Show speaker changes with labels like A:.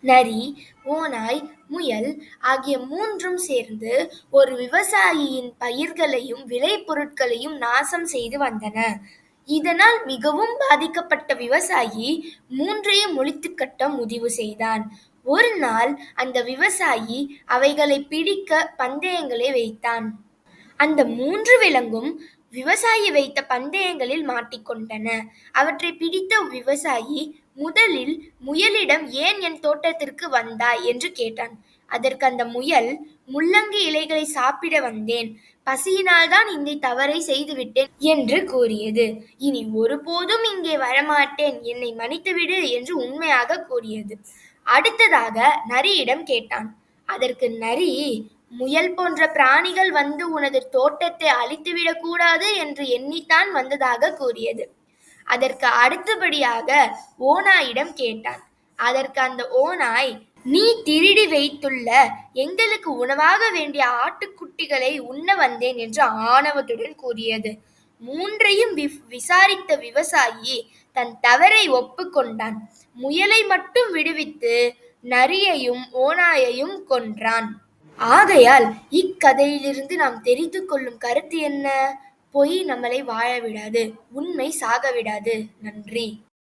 A: நரி, ஓநாய், முயல் ஆகிய மூன்றும் சேர்ந்து ஒரு விவசாயியின் பயிர்களையும் விளைபொருட்களையும் நாசம் செய்து வந்தன. இதனால் மிகவும் பாதிக்கப்பட்ட விவசாயி மூன்றையும் ஒழித்துக் கட்ட முடிவு செய்தான். ஒரு நாள் அந்த விவசாயி அவைகளை பிடிக்க பந்தயங்களை வைத்தான். அந்த மூன்று விலங்கும் விவசாயி வைத்த பந்தயங்களில் மாட்டிக்கொண்டன. அவற்றை பிடித்த விவசாயி முதலில் முயலிடம் ஏன் என் தோட்டத்திற்கு வந்தாய் என்று கேட்டான். அதற்கு அந்த முயல், முள்ளங்கி இலைகளை சாப்பிட வந்தேன், பசியினால் தான் இந்த தவறை செய்துவிட்டேன் என்று கூறியது. இனி ஒருபோதும் இங்கே வரமாட்டேன், என்னை மன்னித்துவிடு என்று உண்மையாக கூறியது. அடுத்ததாக நரியிடம் கேட்டான். அதற்கு நரி, முயல் போன்ற பிராணிகள் வந்து உனது தோட்டத்தை அழித்துவிடக் கூடாது என்று எண்ணித்தான் வந்ததாக கூறியது. அதற்கு அடுத்தபடியாக ஓநாயிடம் கேட்டான். அதற்கு அந்த ஓநாய், நீ திருடி வைத்துள்ள எங்களுக்கு உணவாக வேண்டிய ஆட்டுக்குட்டிகளை உண்ண வந்தேன் என்று ஆணவத்துடன் கூறியது. மூன்றையும் விசாரித்த விவசாயி தன் தவறை ஒப்புக்கொண்டான். முயலை மட்டும் விடுவித்து நரியையும் ஓநாயையும் கொன்றான். ஆகையால் இக்கதையிலிருந்து நாம் தெரிந்து கொள்ளும் கருத்து என்ன? பொய் நம்மளை வாழ விடாது, உண்மை சாக விடாது. நன்றி.